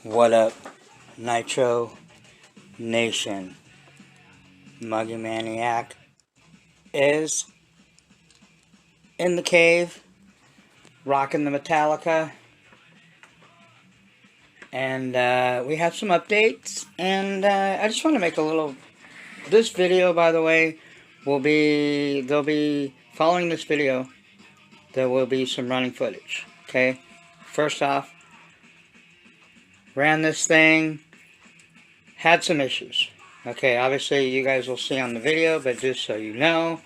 What up, Nitro Nation? Muggy Maniac is in the cave, rocking the Metallica, and we have some updates, and I just want to make a little, this video, by the way, they'll be, following this video, there will be some running footage, okay? First off, ran this thing, had some issues. Okay, obviously you guys will see on the video, but just so you know,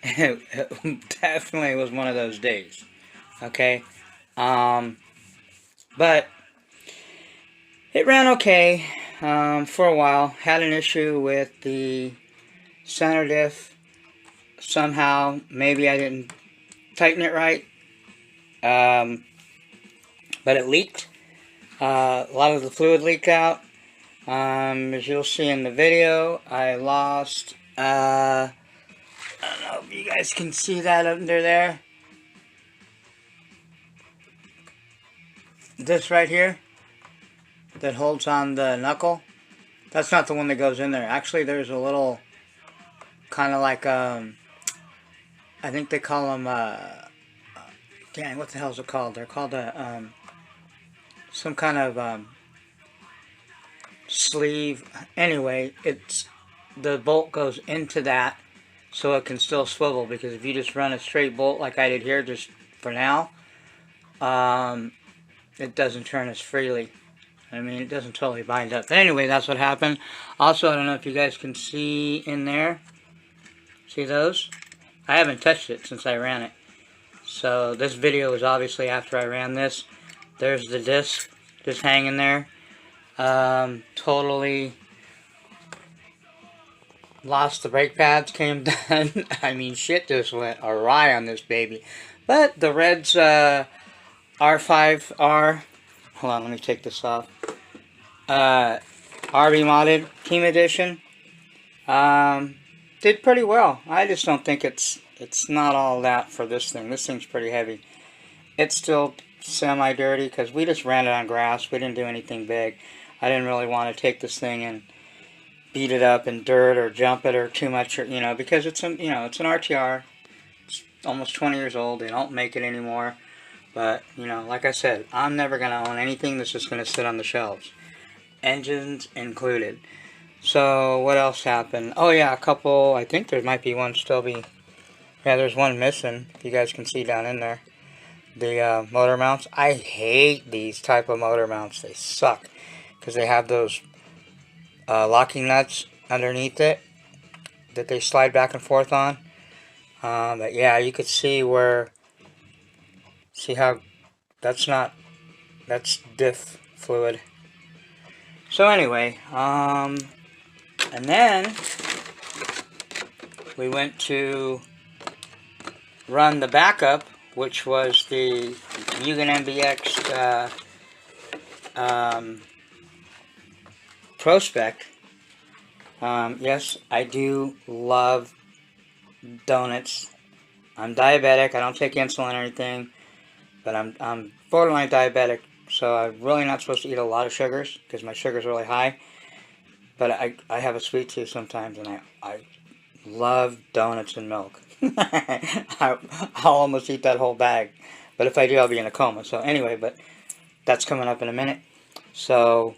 it definitely was one of those days. Okay, but it ran okay for a while. Had an issue with the center diff. Somehow, maybe I didn't tighten it right, but it leaked. A lot of the fluid leaked out. As you'll see in the video, I lost, I don't know if you guys can see that under there. This right here, that holds on the knuckle, that's not the one that goes in there. Actually, there's a little, kind of like, I think they call them, dang, what the hell is it called? They're called some kind of, sleeve. Anyway, the bolt goes into that so it can still swivel, because if you just run a straight bolt like I did here just for now, it doesn't turn as freely. I mean, it doesn't totally bind up. But anyway, that's what happened. Also, I don't know if you guys can see in there. See those? I haven't touched it since I ran it. So this video is obviously after I ran this. There's the disc just hanging there. Totally lost the brake pads, came down. I mean, shit just went awry on this baby. But the Red's R5R, hold on, let me take this off. RB modded Team Edition, did pretty well. I just don't think it's not all that for this thing. This thing's pretty heavy. It's still semi-dirty because we just ran it on grass. We didn't do anything big. I didn't really want to take this thing and beat it up in dirt or jump it or too much, or, you know, because it's an RTR. It's almost 20 years old. They don't make it anymore. But, you know, like I said, I'm never going to own anything that's just going to sit on the shelves. Engines included. So, what else happened? Oh, yeah, a couple, I think there might be one still yeah, there's one missing, if you guys can see down in there. The motor mounts. I hate these type of motor mounts. They suck. Because they have those locking nuts underneath it that they slide back and forth on. But yeah, you could see how that's diff fluid. So anyway, and then we went to run the backup, which was the Mugen MBX Prospect. Yes, I do love donuts. I'm diabetic. I don't take insulin or anything, but I'm borderline diabetic, so I'm really not supposed to eat a lot of sugars because my sugar's really high. But I have a sweet tooth sometimes, and I love donuts and milk. I'll almost eat that whole bag, but if I do, I'll be in a coma. So anyway, but that's coming up in a minute. So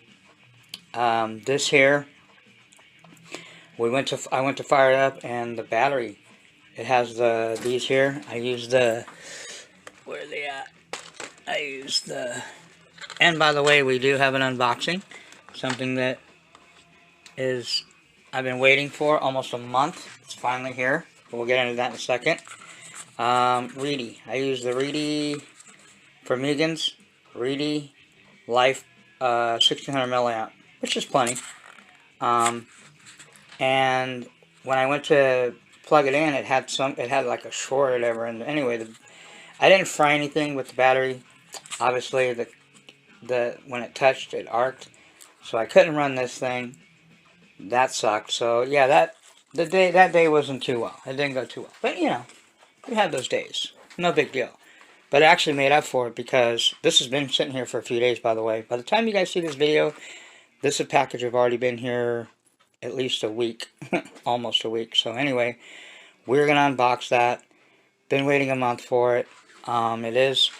this here, I went to fire it up, and the battery, it has these here. I use where are they at? I use and by the way, we do have an unboxing, something that I've been waiting for almost a month. It's finally here. We'll get into that in a second. Reedy. I use the Reedy for Mugens. Reedy Life 1600 milliamp, which is plenty. And when I went to plug it in, it had like a short or whatever. And anyway, I didn't fry anything with the battery. Obviously, when it touched, it arced, so I couldn't run this thing. That sucked. So yeah, that day wasn't too well. It didn't go too well. But you know, we had those days. No big deal. But it actually made up for it because this has been sitting here for a few days, by the way. By the time you guys see this video, this package have already been here at least a week. Almost a week. So anyway, we're going to unbox that. Been waiting a month for it. It is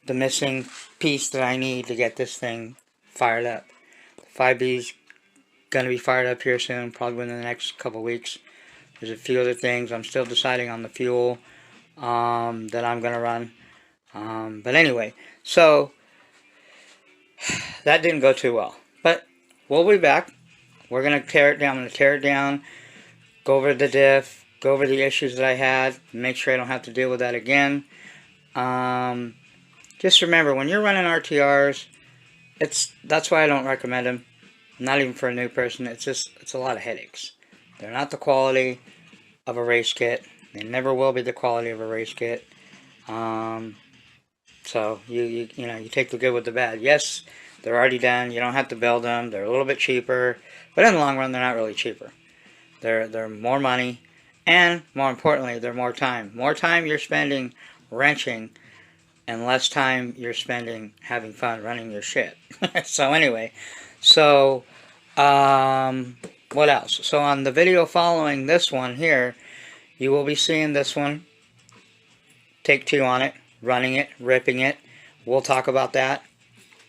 the missing piece that I need to get this thing fired up. The 5B's going to be fired up here soon, probably within the next couple weeks. There's a few other things. I'm still deciding on the fuel that I'm going to run. But anyway, so that didn't go too well. But we'll be back. We're going to tear it down. I'm going to tear it down, go over the diff, go over the issues that I had, make sure I don't have to deal with that again. Just remember, when you're running RTRs, that's why I don't recommend them. Not even for a new person. It's a lot of headaches. They're not the quality of a race kit. They never will be the quality of a race kit. So you take the good with the bad. Yes, they're already done. You don't have to build them. They're a little bit cheaper, but in the long run, they're not really cheaper. They're more money, and more importantly, they're more time. More time you're spending wrenching, and less time you're spending having fun running your shit. So anyway, so what else? So on the video following this one here, you will be seeing this one. Take 2 on it, running it, ripping it. We'll talk about that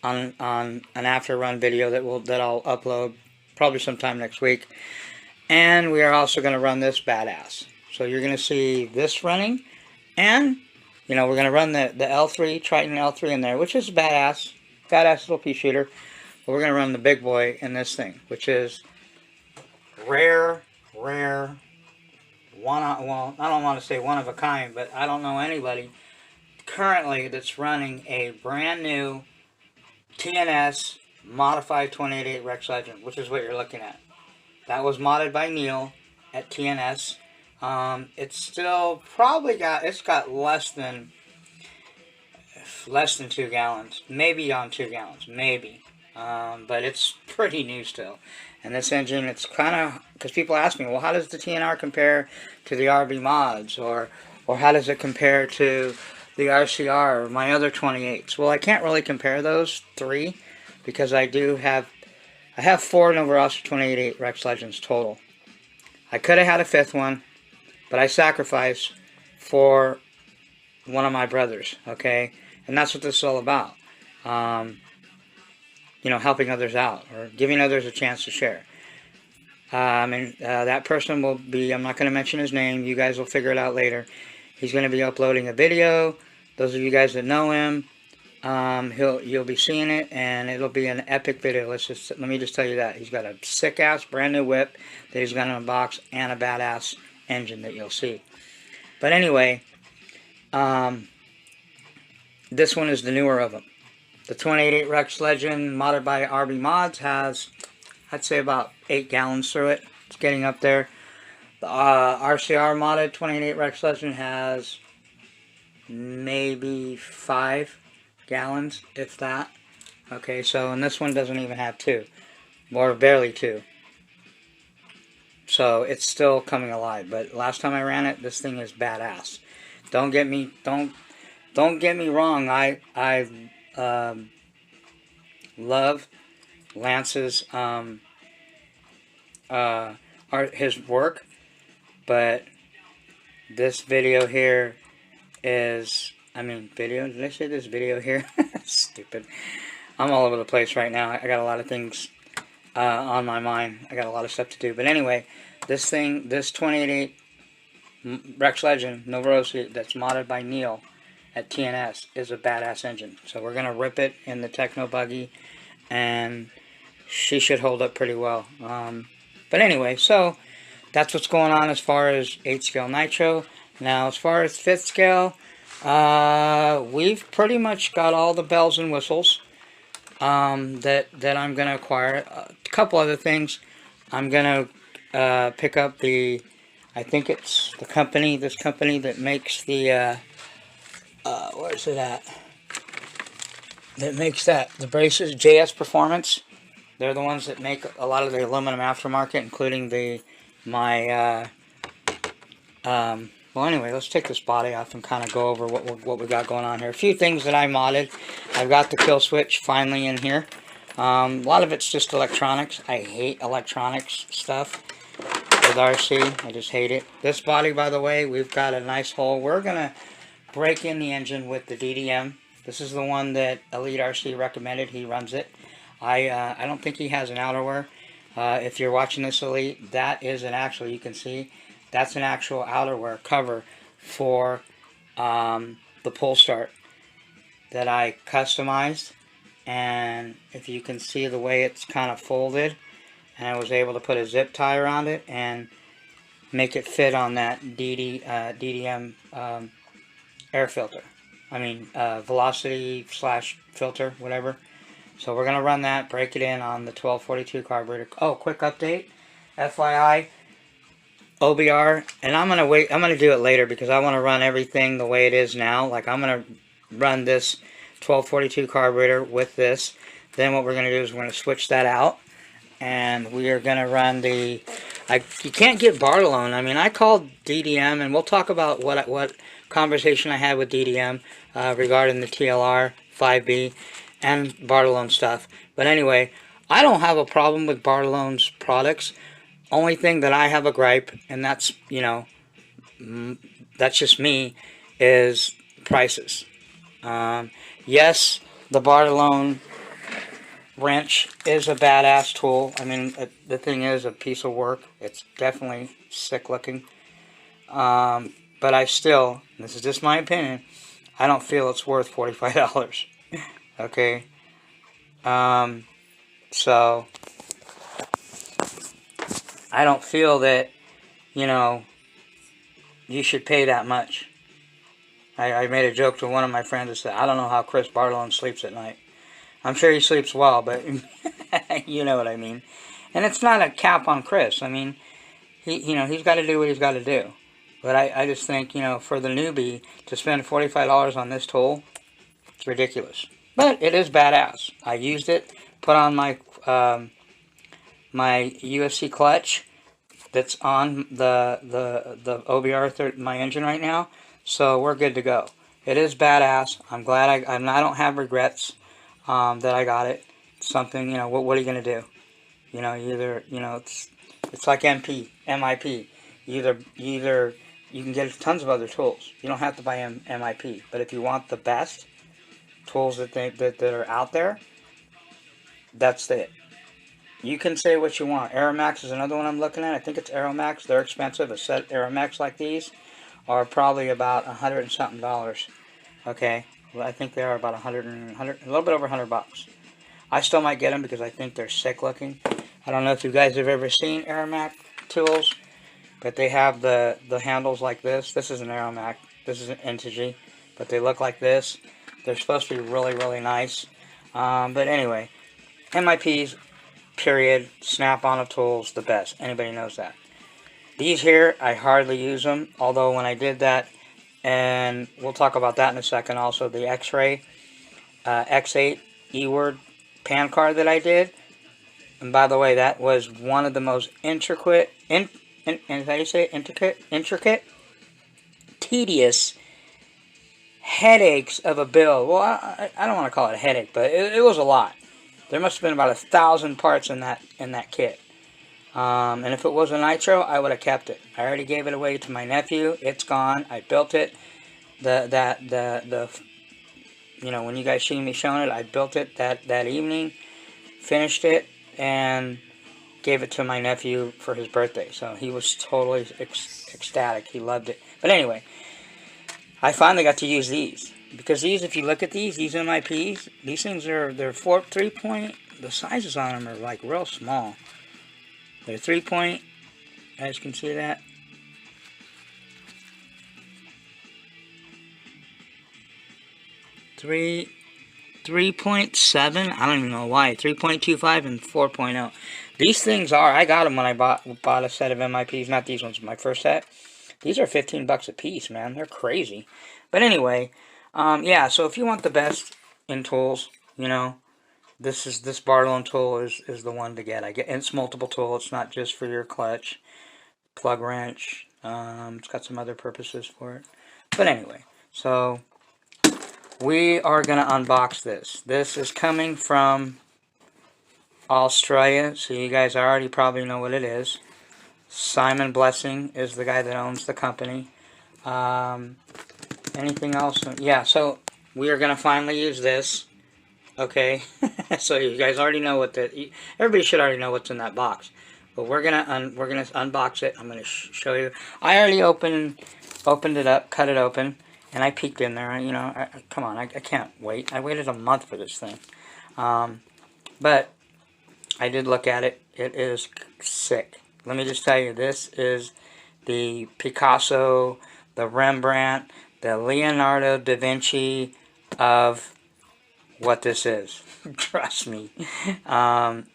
on an after run video that I'll upload probably sometime next week. And we are also going to run this badass. So you're going to see this running, and we're going to run the L3 Triton L3 in there, which is badass little pea shooter. But we're going to run the big boy in this thing, which is rare one. Well, I don't want to say one of a kind, but I don't know anybody currently that's running a brand new TNS modified 28.8 Rex Legend, which is what you're looking at. That was modded by Neil at TNS. It's still probably got less than 2 gallons, maybe on 2 gallons, maybe. But it's pretty new still. And this engine, it's kind of, because people ask me, well, how does the TNR compare to the RB mods, or how does it compare to the RCR or my other 28s? Well, I can't really compare those 3 because I have 4 Novorossor 28.8 Rex Legends total. I could have had a 5th one, but I sacrificed for one of my brothers, okay? And that's what this is all about. Helping others out, or giving others a chance to share. That person will be, I'm not going to mention his name, you guys will figure it out later. He's going to be uploading a video. Those of you guys that know him, you'll be seeing it, and it'll be an epic video. Let me just tell you that. He's got a sick-ass brand new whip that he's going to unbox, and a badass engine that you'll see. But anyway, this one is the newer of them. The 28.8 Rex Legend, modded by RB Mods, has, I'd say, about 8 gallons through it. It's getting up there. The RCR modded 28.8 Rex Legend has maybe 5 gallons, if that. Okay, so, and this one doesn't even have 2. Or barely 2. So, it's still coming alive. But last time I ran it, this thing is badass. Don't get me wrong. I love Lance's his work, but this video here is, video, did I say this video here? Stupid. I'm all over the place right now. I got a lot of things on my mind. I got a lot of stuff to do. But anyway, this 28.8 Rex Legend Novorossor that's modded by Neil at TNS is a badass engine. So we're going to rip it in the Techno Buggy, and she should hold up pretty well. But anyway, so that's what's going on as far as 8 scale Nitro. Now, as far as 5th scale, we've pretty much got all the bells and whistles that I'm going to acquire. A couple other things. I'm going to pick up I think it's this company that makes the, where is it at? That makes the braces, JS Performance. They're the ones that make a lot of the aluminum aftermarket, including my Well, anyway, let's take this body off and kind of go over what we got going on here. A few things that I modded. I've got the kill switch finally in here. A lot of it's just electronics. I hate electronics stuff with RC. I just hate it. This body, by the way, we've got a nice hole. We're going to break in the engine with the DDM. This is the one that Elite RC recommended. He runs it. I don't think he has an outerwear. If you're watching this, Elite, that is an actual, you can see, that's an actual outerwear cover for the pull start that I customized. And if you can see the way it's kind of folded, and I was able to put a zip tie around it and make it fit on that DDM air filter. I mean, velocity / filter, whatever. So we're going to run that, break it in on the 1242 carburetor. Oh, quick update. FYI, OBR, and I'm going to wait, I'm going to do it later because I want to run everything the way it is now. Like, I'm going to run this 1242 carburetor with this. Then what we're going to do is we're going to switch that out. And we are going to run the, you can't get Bartolone. I mean, I called DDM, and we'll talk about what conversation I had with DDM regarding the TLR 5B and Bartolone stuff. But anyway, I don't have a problem with Bartolone's products. Only thing that I have a gripe, and that's, you know, that's just me, is prices. Yes, the Bartolone wrench is a badass tool. I mean, the thing is a piece of work. It's definitely sick looking. But I still, this is just my opinion, I don't feel it's worth $45. Okay? So, I don't feel that, you know, you should pay that much. I made a joke to one of my friends that said, I don't know how Chris Bartolone sleeps at night. I'm sure he sleeps well, but you know what I mean. And it's not a cap on Chris. I mean, he's got to do what he's got to do. But I just think, you know, for the newbie to spend $45 on this tool, it's ridiculous. But it is badass. I used it, put on my my UFC clutch that's on the OBR my engine right now. So we're good to go. It is badass. I'm glad I don't have regrets that I got it. It's something, you know, what are you going to do? You know, either, you know, it's like MIP. You can get tons of other tools. You don't have to buy MIP. But if you want the best tools that are out there, that's it. You can say what you want. Aeromax is another one I'm looking at. I think it's Aeromax. They're expensive. A set Aeromax like these are probably about $100 and something. Okay, well, I think they are about a little bit over $100. I still might get them because I think they're sick looking. I don't know if you guys have ever seen Aeromax tools, but they have the handles like this. This is an Aeromax. This is an Integy, but they look like this. They're supposed to be really, really nice. But anyway, MIPs, period, snap-on of tools, the best. Anybody knows that. These here, I hardly use them, although when I did that, and we'll talk about that in a second also, the X-Ray X8 E-Word pan card that I did. And by the way, that was one of the most intricate, tedious headaches of a build. Well, I don't want to call it a headache, but it was a lot. There must have been about 1,000 parts in that kit. And if it was a Nitro, I would have kept it. I already gave it away to my nephew. It's gone. I built it. You know, when you guys see me showing it, I built it that evening, finished it, and gave it to my nephew for his birthday. So he was totally ecstatic. He loved it. But anyway, I finally got to use these. Because these, if you look at these MIPs, these things they're 3-point. The sizes on them are like real small. They're 3-point. You guys can see that. Three 3.7, I don't even know why, 3.25 and 4.0. These things are, I got them when I bought a set of MIPs, not these ones, my first set. These are 15 bucks a piece, man. They're crazy. But anyway, yeah, so if you want the best in tools, you know, this Bartolone tool is the one to get. And it's multiple tool. It's not just for your clutch, plug wrench, It's got some other purposes for it. But anyway, so we are going to unbox this. This is coming from Australia, so you guys already probably know what it is. Simon Blessing is the guy that owns the company. Anything else? Yeah, so we are going to finally use this. Okay, so you guys already know what everybody should already know what's in that box. But we're gonna unbox it. I'm gonna show you. I already opened it up, cut it open, and I peeked in there. You know, come on, I can't wait. I waited a month for this thing, but I did look at it. It is sick. Let me just tell you, this is the Picasso, the Rembrandt, the Leonardo da Vinci of what this is. Trust me. And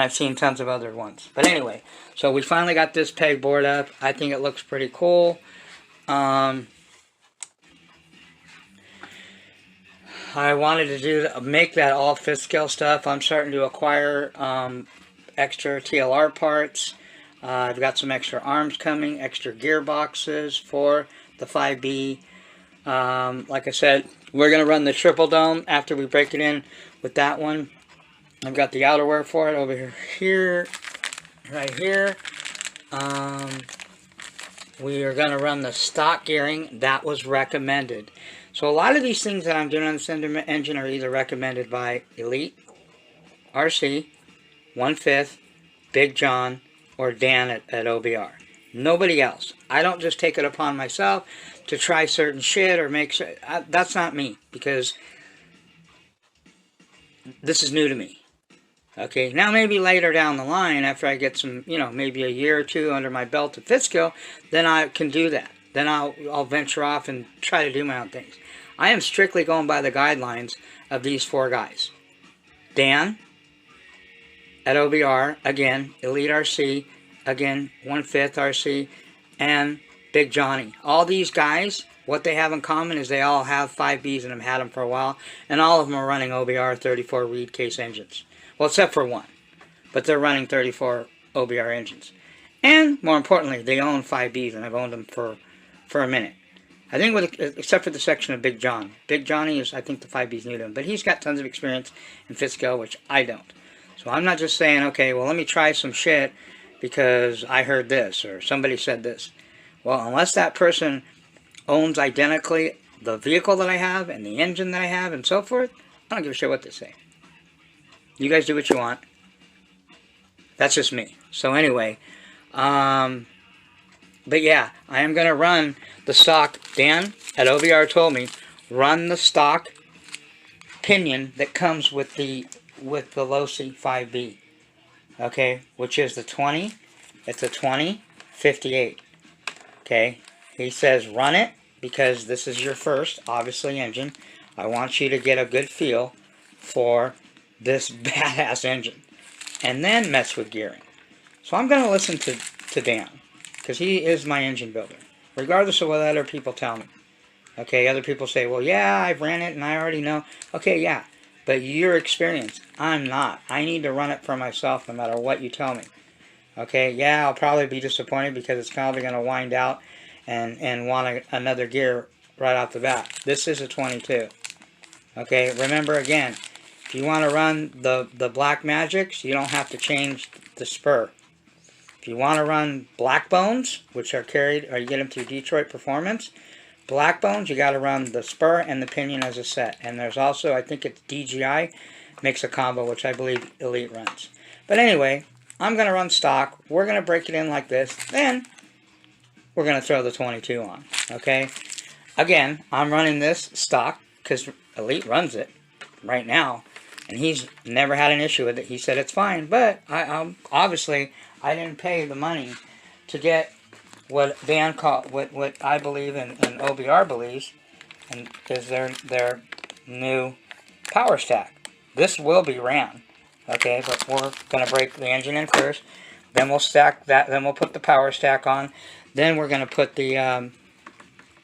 I've seen tons of other ones. But anyway, so we finally got this pegboard up. I think it looks pretty cool. I wanted to make that all 5th scale stuff. I'm starting to acquire extra TLR parts. I've got some extra arms coming, extra gearboxes for the 5B. Like I said, we're going to run the triple dome after we break it in with that one. I've got the outerwear for it over here, right here. We are going to run the stock gearing. That was recommended. So a lot of these things that I'm doing on this engine are either recommended by Elite, RC, 1/5, Big John, or Dan at OBR. Nobody else. I don't just take it upon myself to try certain shit or make sure. That's not me, because this is new to me. Okay, now maybe later down the line, after I get some, you know, maybe a year or two under my belt at 5th scale, then I can do that. Then I'll venture off and try to do my own things. I am strictly going by the guidelines of these 4 guys. Dan at OBR, again, Elite RC, again, 1/5 RC, and Big Johnny. All these guys, what they have in common is they all have 5Bs and have had them for a while, and all of them are running OBR 34 reed case engines. Well, except for one, but they're running 34 OBR engines. And, more importantly, they own 5Bs, and I've owned them for a minute. I think, except for the section of Big John. Big Johnny is, I think, the 5B's new to him, but he's got tons of experience in 5th scale, which I don't. So I'm not just saying, okay, well, let me try some shit because I heard this, or somebody said this. Well, unless that person owns identically the vehicle that I have, and the engine that I have, and so forth, I don't give a shit what they say. You guys do what you want. That's just me. So anyway, but yeah, I am going to run the stock. Dan at OBR told me, run the stock pinion that comes with the Losi 5B. Okay, which is the 20. It's a 2058. Okay, he says run it because this is your first, obviously, engine. I want you to get a good feel for this badass engine, and then mess with gearing. So I'm going to listen to Dan, because he is my engine builder, regardless of what other people tell me. Okay, other people say, well, yeah, I've ran it and I already know. Okay, yeah, but you're experienced. I'm not. I need to run it for myself no matter what you tell me. Okay, yeah, I'll probably be disappointed because it's probably going to wind out and want another gear right off the bat. This is a 22. Okay, remember again, if you want to run the Black Magics, you don't have to change the spur. If you want to run Black Bones, which are carried, or you get them through Detroit Performance, Black Bones, you got to run the spur and the pinion as a set. And there's also, I think it's DGI, makes a combo, which I believe Elite runs. But anyway, I'm going to run stock. We're going to break it in like this. Then, we're going to throw the 22 on. Okay? Again, I'm running this stock because Elite runs it right now. And he's never had an issue with it. He said it's fine. But, obviously, I didn't pay the money to get what Dan called, what I believe and OBR believes, and is their new power stack. This will be ran, okay, but we're going to break the engine in first, then we'll stack that, then we'll put the power stack on, then we're going to put the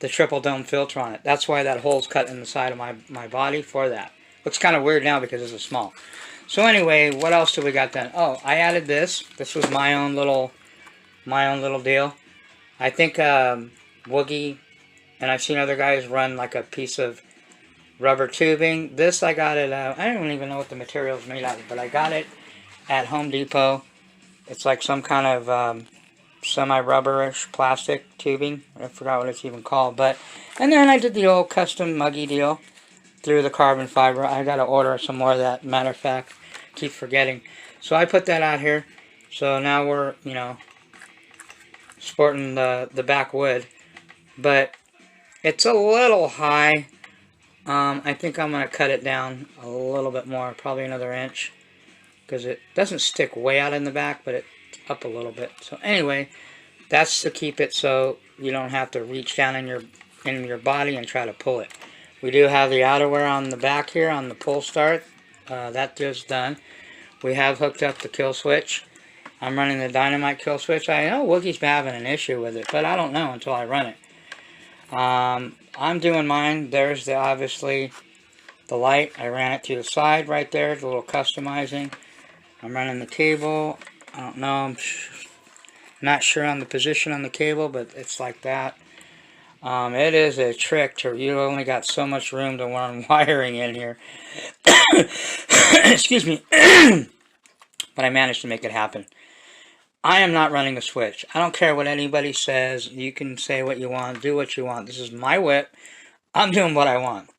triple dome filter on it. That's why that hole's cut in the side of my body for that. Looks kind of weird now because this is small. So anyway, what else do we got then? Oh, I added this. This was my own little deal. I think Woogie, and I've seen other guys run like a piece of rubber tubing. This I got it, I don't even know what the material is made out of, but I got it at Home Depot. It's like some kind of semi-rubberish plastic tubing. I forgot what it's even called. And then I did the old custom muggy deal through the carbon fiber. I got to order some more of that. Matter of fact, keep forgetting. So I put that out here. So now we're, you know, sporting the backwood. But it's a little high. I think I'm going to cut it down a little bit more, probably another inch, because it doesn't stick way out in the back, but it's up a little bit. So anyway, that's to keep it so you don't have to reach down in your body and try to pull it. We do have the outerwear on the back here on the pull start. That is done. We have hooked up the kill switch. I'm running the dynamite kill switch. I know Wookie's been having an issue with it, but I don't know until I run it. I'm doing mine. There's obviously the light. I ran it to the side right there, the little customizing. I'm running the cable. I don't know. I'm not sure on the position on the cable, but it's like that. It is a trick to, you only got so much room to run wiring in here. Excuse me. But I managed to make it happen. I am not running a switch. I don't care what anybody says. You can say what you want, do what you want. This is my whip. I'm doing what I want.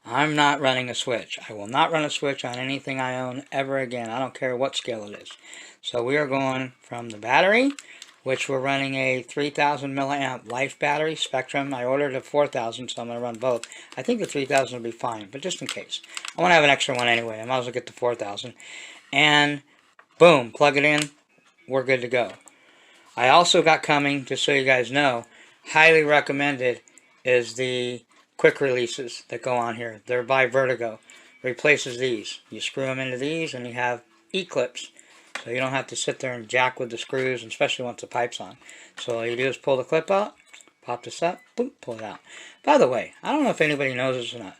I'm not running a switch. I will not run a switch on anything I own ever again. I don't care what scale it is. So we are going from the battery, which we're running a 3,000 milliamp life battery Spectrum. I ordered a 4,000, so I'm going to run both. I think the 3,000 will be fine, but just in case. I want to have an extra one anyway. I might as well get the 4,000. And boom, plug it in. We're good to go. I also got coming, just so you guys know, highly recommended is the quick releases that go on here. They're by Vertigo. Replaces these. You screw them into these and you have E-clips. So you don't have to sit there and jack with the screws, especially once the pipe's on. So all you do is pull the clip out, pop this up, boom, pull it out. By the way, I don't know if anybody knows this or not.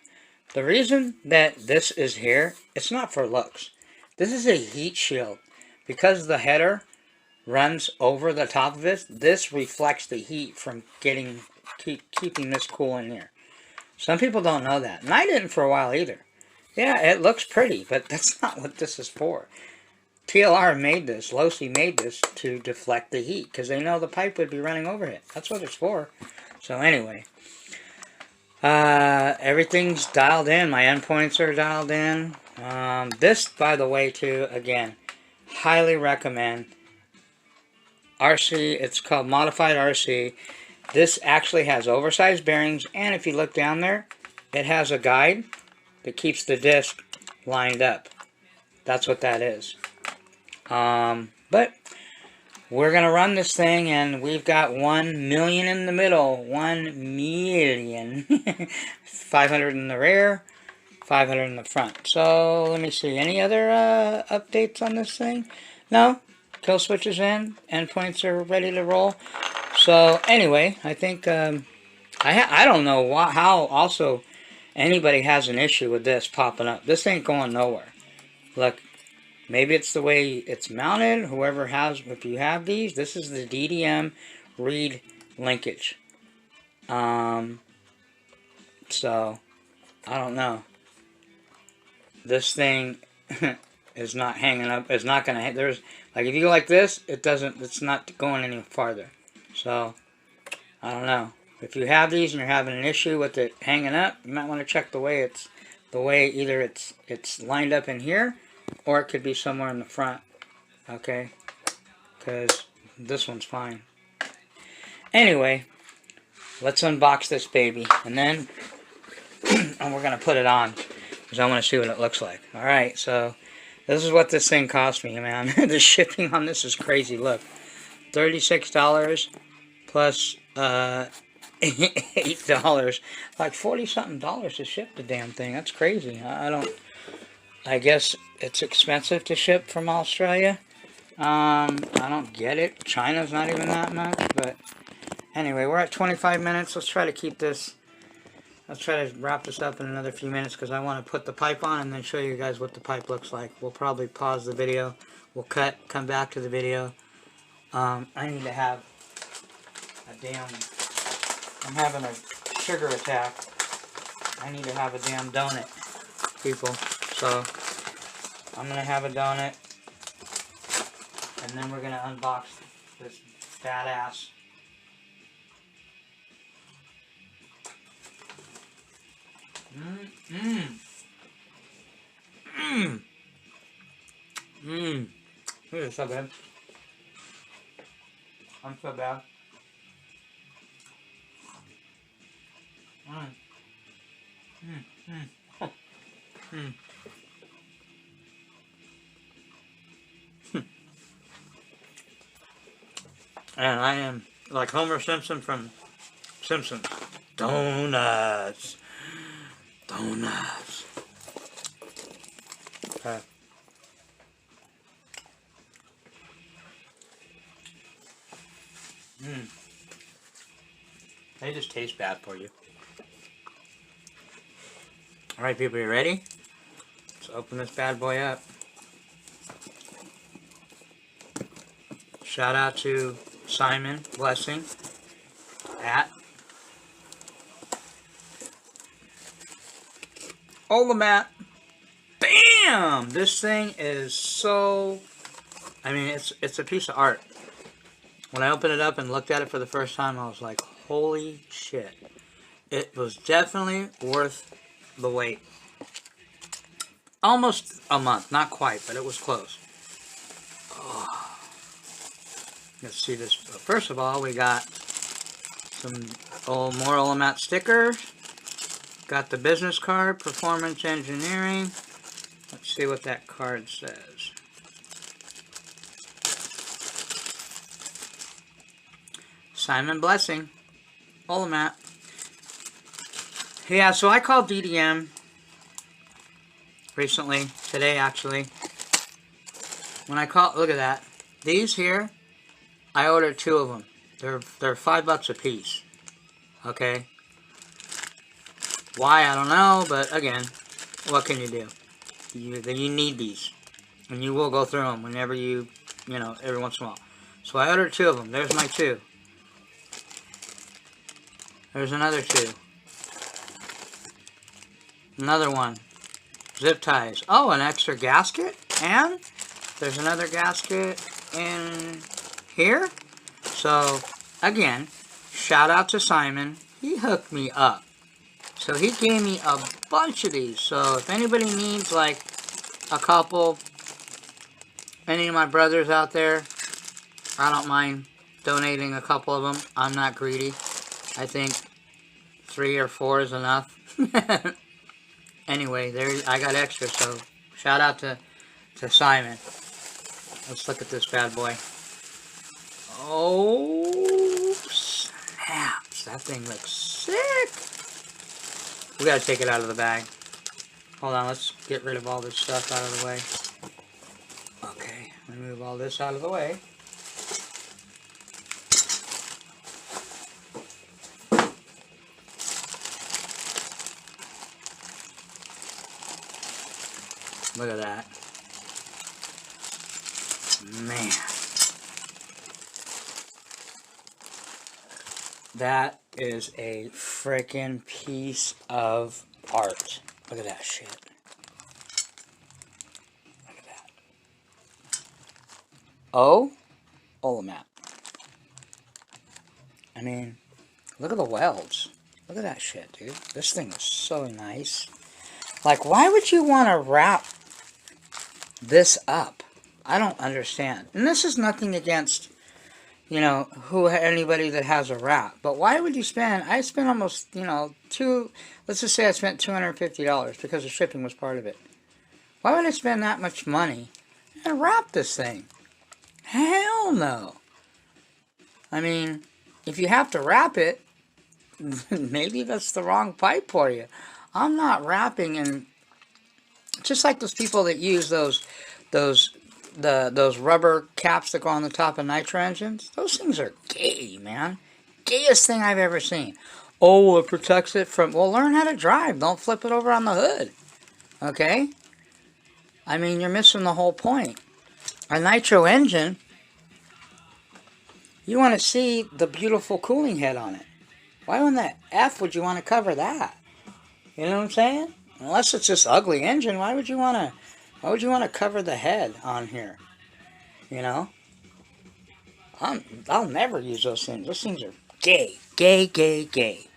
The reason that this is here, it's not for looks. This is a heat shield. Because the header runs over the top of it, this reflects the heat from keeping this cool in here. Some people don't know that, and I didn't for a while either. Yeah, it looks pretty, but that's not what this is for. TLR made this, Losi made this to deflect the heat, because they know the pipe would be running over it. That's what it's for. So anyway, everything's dialed in. My endpoints are dialed in. This, by the way, too, again, highly recommend. RC, it's called Modified RC. This actually has oversized bearings, and if you look down there, it has a guide that keeps the disc lined up. That's what that is. But we're going to run this thing, and we've got 1 million in the middle. 1 million. 500 in the rear, 500 in the front. So, let me see. Any other updates on this thing? No? Kill switch is in. Endpoints are ready to roll. So, anyway, I think, I don't know how also anybody has an issue with this popping up. This ain't going nowhere. Look, maybe it's the way it's mounted. Whoever has, if you have these, this is the DDM reed linkage. So, I don't know. This thing is not hanging up. It's not going to, there's, like if you go like this, it's not going any farther. So, I don't know. If you have these and you're having an issue with it hanging up, you might want to check the way either it's lined up in here, or it could be somewhere in the front. Okay? Because this one's fine. Anyway, let's unbox this baby, and then and we're going to put it on, because I want to see what it looks like. Alright, so this is what this thing cost me, man. The shipping on this is crazy. Look, $36 plus $8, like 40-something dollars to ship the damn thing. That's crazy. I guess it's expensive to ship from Australia. I don't get it. China's not even that much, but anyway, we're at 25 minutes. Let's try to keep this. Let's try to wrap this up in another few minutes, because I want to put the pipe on and then show you guys what the pipe looks like. We'll probably pause the video. We'll come back to the video. I need to have damn... I'm having a sugar attack. I need to have a damn donut, people. So, I'm going to have a donut. And then we're going to unbox this badass. This is so good. I'm so bad. And I am like Homer Simpson from Simpsons. Donuts. Donuts. Okay. They just taste bad for you. Alright people, you ready? Let's open this bad boy up. Shout out to Simon Blessing at Olamat. Bam! This thing is so... I mean, it's a piece of art. When I opened it up and looked at it for the first time, I was like, holy shit. It was definitely worth the wait. Almost a month. Not quite, but it was close. Oh. Let's see this. First of all, we got some more Olamat stickers. Got the business card, Performance Engineering. Let's see what that card says. Simon Blessing, Olamat. Yeah, so I called DDM recently, today actually. When I called, look at that. These here, I ordered 2 of them. They're $5 a piece. Okay. Why, I don't know, but again, what can you do? You need these. And you will go through them whenever you know, every once in a while. So I ordered 2 of them. There's my 2. There's another 2. Another one. Zip ties. Oh, an extra gasket. And there's another gasket in here. So, again, shout out to Simon. He hooked me up. So he gave me a bunch of these. So if anybody needs like a couple, any of my brothers out there, I don't mind donating a couple of them. I'm not greedy. I think 3 or 4 is enough. Anyway, there I got extra, so shout out to Simon. Let's look at this bad boy. Oh, snaps. That thing looks sick. We gotta take it out of the bag. Hold on, let's get rid of all this stuff out of the way. Okay, remove all this out of the way. Look at that. Man. That is a freaking piece of art. Look at that shit. Look at that. Oh, Olamat. I mean, look at the welds. Look at that shit, dude. This thing is so nice. Like, why would you want to wrap this up? I don't understand. And this is nothing against, you know, anybody that has a wrap. But why would you spend, I spent almost, you know, let's just say I spent $250 because the shipping was part of it. Why would I spend that much money and wrap this thing? Hell no. I mean, if you have to wrap it, maybe that's the wrong pipe for you. I'm not wrapping, and just like those people that use those rubber caps that go on the top of Nitro engines, those things are gay, man. Gayest thing I've ever seen. Oh, it protects it from, well, learn how to drive. Don't flip it over on the hood. Okay? I mean, you're missing the whole point. A Nitro engine You want to see the beautiful cooling head on it. Why on the F would you want to cover that? You know what I'm saying? Unless it's this ugly engine, why would you want to? Why would you want to cover the head on here? You know, I'll never use those things. Those things are gay, gay, gay, gay.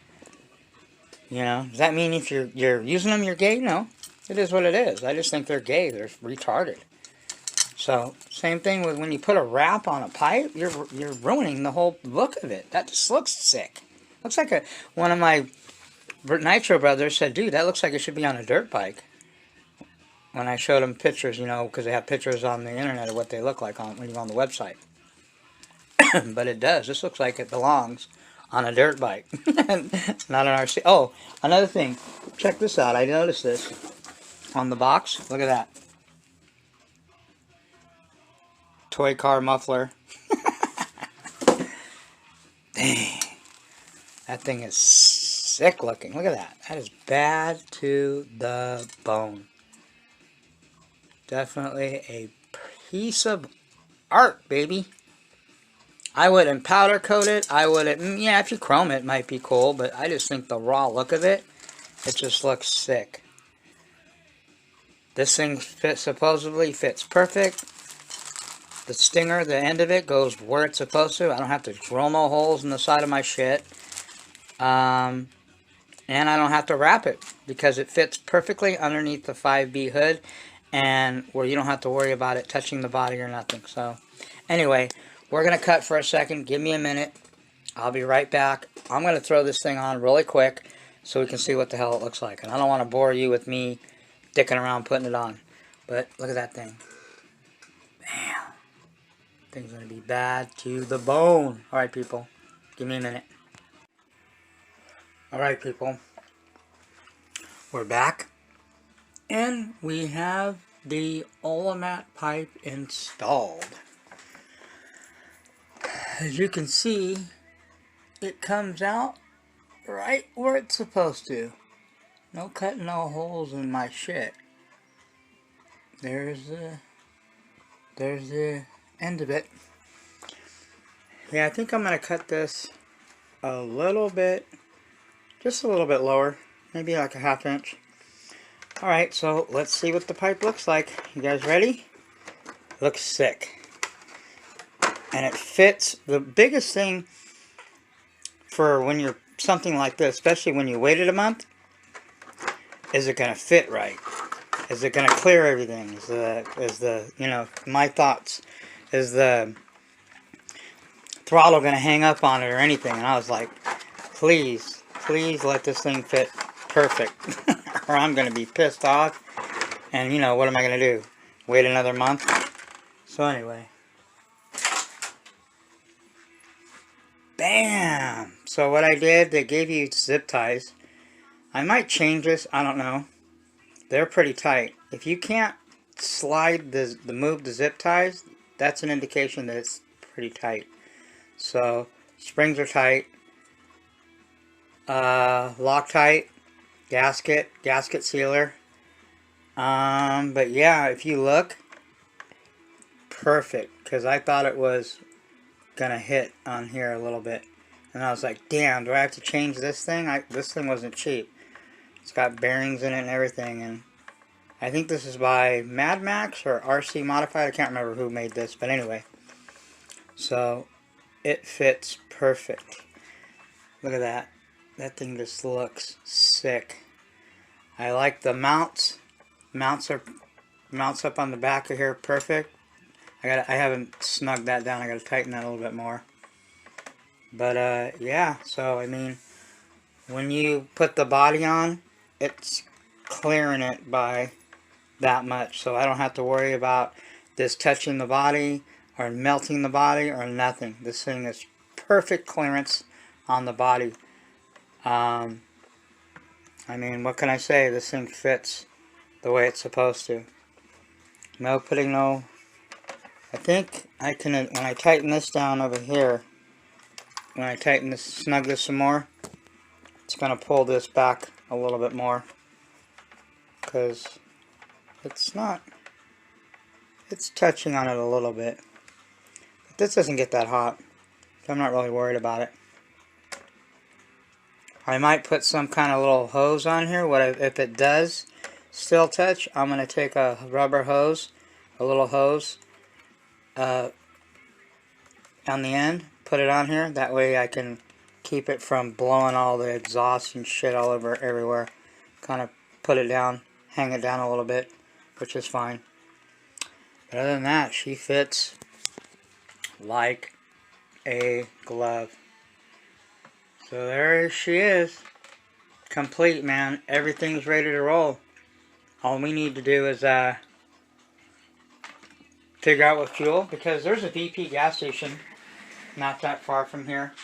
You know, does that mean if you're using them, you're gay? No, it is what it is. I just think they're gay. They're retarded. So same thing with when you put a wrap on a pipe, you're ruining the whole look of it. That just looks sick. Looks like one of my Nitro brothers said, "Dude, that looks like it should be on a dirt bike." When I showed him pictures, you know, because they have pictures on the internet of what they look like when you're on the website. But it does. This looks like it belongs on a dirt bike, not an RC. Oh, another thing. Check this out. I noticed this on the box. Look at that. Toy car muffler. Dang. That thing is sick looking. Look at that. That is bad to the bone. Definitely a piece of art, baby. I wouldn't powder coat it. I wouldn't, yeah, if you chrome it, might be cool, but I just think the raw look of it, it just looks sick. This thing supposedly fits perfect. The stinger, the end of it, goes where it's supposed to. I don't have to drill no holes in the side of my shit. And I don't have to wrap it because it fits perfectly underneath the 5B hood, and where you don't have to worry about it touching the body or nothing. So anyway, we're going to cut for a second. Give me a minute. I'll be right back. I'm going to throw this thing on really quick so we can see what the hell it looks like. And I don't want to bore you with me dicking around putting it on. But look at that thing. Bam. Thing's going to be bad to the bone. Alright, people. Give me a minute. Alright, people. We're back. And we have the Olamat pipe installed. As you can see, it comes out right where it's supposed to. No cutting no holes in my shit. There's the end of it. Yeah, I think I'm gonna cut this a little bit, just a little bit lower, maybe like a ½ inch. Alright, so let's see what the pipe looks like. You guys ready? Looks sick. And it fits. The biggest thing for when you're something like this, especially when you waited a month, is it going to fit right? Is it going to clear everything? Is the you know, my thoughts, is the throttle going to hang up on it or anything? And I was like, please let this thing fit perfect or I'm going to be pissed off. And you know, what am I going to do? Wait another month? So anyway. Bam! So what I did, they gave you zip ties. I might change this, I don't know. They're pretty tight. If you can't slide move the zip ties, that's an indication that it's pretty tight. So, springs are tight. Loctite, gasket sealer. But yeah, if you look, perfect. Because I thought it was gonna hit on here a little bit, and I was like, damn, do I have to change this thing? This thing wasn't cheap. It's got bearings in it and everything, and I think this is by Mad Max or RC Modified. I can't remember who made this, but anyway, so it fits perfect. Look at that. That thing just looks sick. I like the mounts. Mounts up on the back of here, perfect. I haven't snugged that down. I gotta tighten that a little bit more. But yeah, so I mean, when you put the body on, it's clearing it by that much. So I don't have to worry about this touching the body or melting the body or nothing. This thing is perfect clearance on the body. I mean, what can I say? This thing fits the way it's supposed to. No putting no... I think I can, when I tighten this down over here, when I tighten this, snug this some more, it's going to pull this back a little bit more, because it's not, it's touching on it a little bit. But this doesn't get that hot. So I'm not really worried about it. I might put some kind of little hose on here. If it does still touch, I'm going to take a rubber hose, a little hose on the end, put it on here. That way I can keep it from blowing all the exhaust and shit all over everywhere. Kind of put it down, hang it down a little bit, which is fine. But other than that, she fits like a glove. So there she is. Complete, man. Everything's ready to roll. All we need to do is figure out what fuel, because there's a BP gas station not that far from here.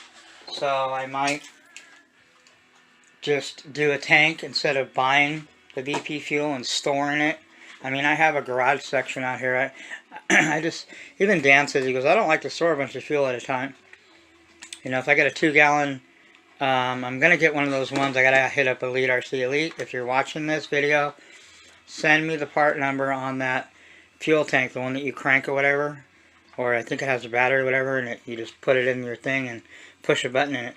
So I might just do a tank instead of buying the BP fuel and storing it. I mean, I have a garage section out here. I just, even Dan says, he goes, I don't like to store a bunch of fuel at a time. You know, if I get a 2-gallon, I'm going to get one of those ones. I got to hit up Elite RC Elite. If you're watching this video, send me the part number on that fuel tank, the one that you crank or whatever. Or I think it has a battery or whatever, and you just put it in your thing and push a button and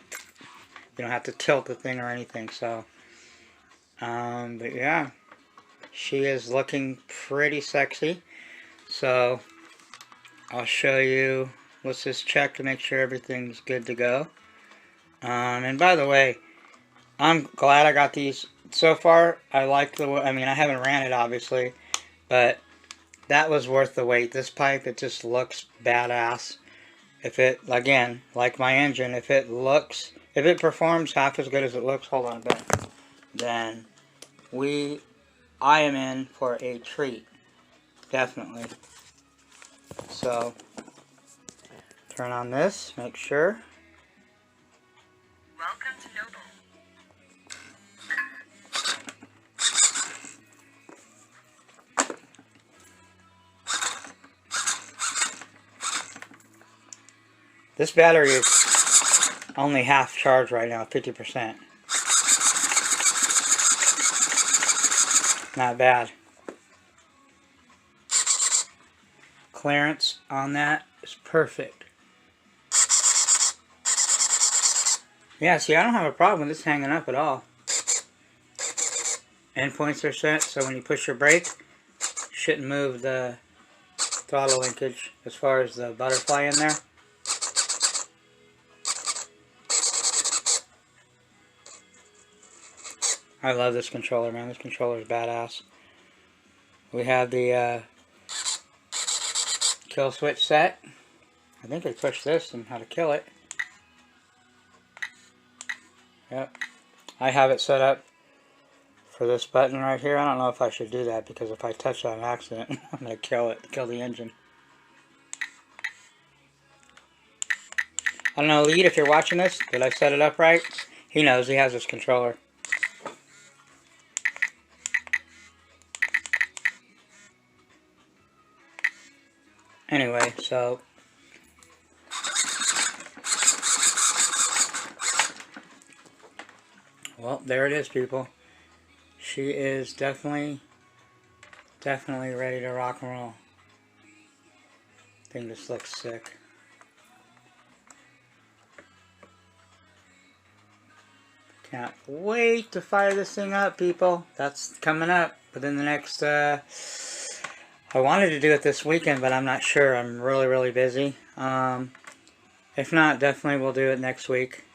you don't have to tilt the thing or anything. So, but yeah, she is looking pretty sexy. So, I'll show you. Let's just check to make sure everything's good to go. And by the way, I'm glad I got these. So far, I like the, I mean, I haven't ran it obviously, but that was worth the wait. This pipe, it just looks badass. If it, again, like my engine, if it performs half as good as it looks, hold on a bit, then I am in for a treat. Definitely. So, turn on this, make sure. Welcome to Noble. This battery is only half charged right now, 50%. Not bad. Clearance on that is perfect. Yeah, see, I don't have a problem with this hanging up at all. Endpoints are set, so when you push your brake, you shouldn't move the throttle linkage as far as the butterfly in there. I love this controller, man. This controller is badass. We have the kill switch set. I think I pushed this and how to kill it. Yep. I have it set up for this button right here. I don't know if I should do that, because if I touch that on accident, I'm going to kill the engine. I don't know, Elite, if you're watching this, did I set it up right? He knows, he has this controller. Anyway, so well, there it is, people. She is definitely ready to rock and roll. Thing just looks sick. Can't wait to fire this thing up, people. That's coming up within the next I wanted to do it this weekend, but I'm not sure. I'm really busy. If not, definitely we'll do it next week.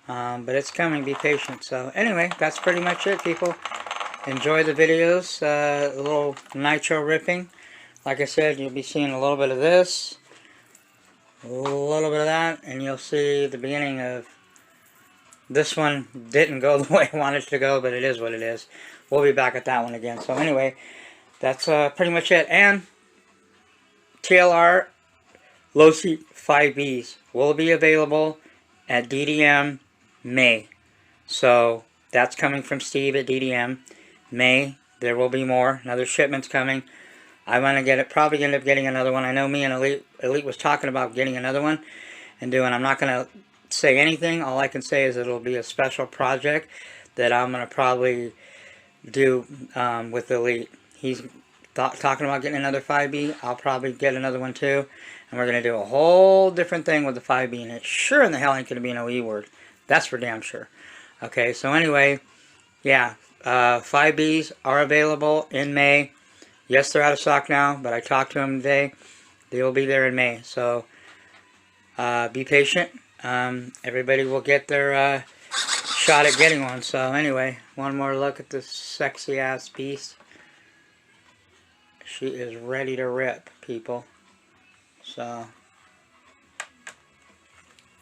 But it's coming. Be patient. So anyway, that's pretty much it, people. Enjoy the videos. A little nitro ripping. Like I said, you'll be seeing a little bit of this, a little bit of that, and you'll see the beginning of this one. Didn't go the way I wanted it to go, but it is what it is. We'll be back at that one again. So anyway, that's pretty much it. And TLR low seat 5Bs will be available at DDM May. So that's coming from Steve at DDM May. There will be more. Another shipment's coming. I want to get it. Probably end up getting another one. I know me and Elite was talking about getting another one and doing. I'm not going to say anything. All I can say is it'll be a special project that I'm going to probably do with Elite. He's talking about getting another 5B. I'll probably get another one too. And we're going to do a whole different thing with the 5B. And it sure in the hell ain't going to be no E word. That's for damn sure. Okay, so anyway, yeah. 5Bs are available in May. Yes, they're out of stock now, but I talked to them today. They will be there in May. So be patient. Everybody will get their shot at getting one. So anyway, one more look at this sexy ass beast. She is ready to rip, people. So,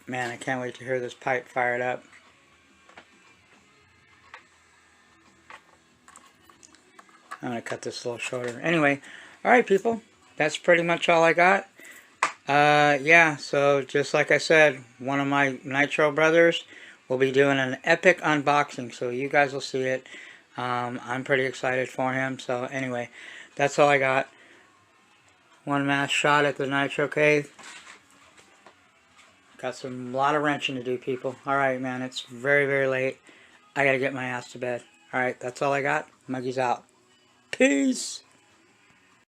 man, I can't wait to hear this pipe fired up. I'm going to cut this a little shorter. Anyway, alright people, that's pretty much all I got. Yeah, so just like I said, one of my Nitro brothers will be doing an epic unboxing, so you guys will see it. I'm pretty excited for him. So anyway, that's all I got. One last shot at the Nitro cave. Got a lot of wrenching to do, people. Alright, man, it's very, very late. I gotta get my ass to bed. Alright, that's all I got. Muggy's out. Peace!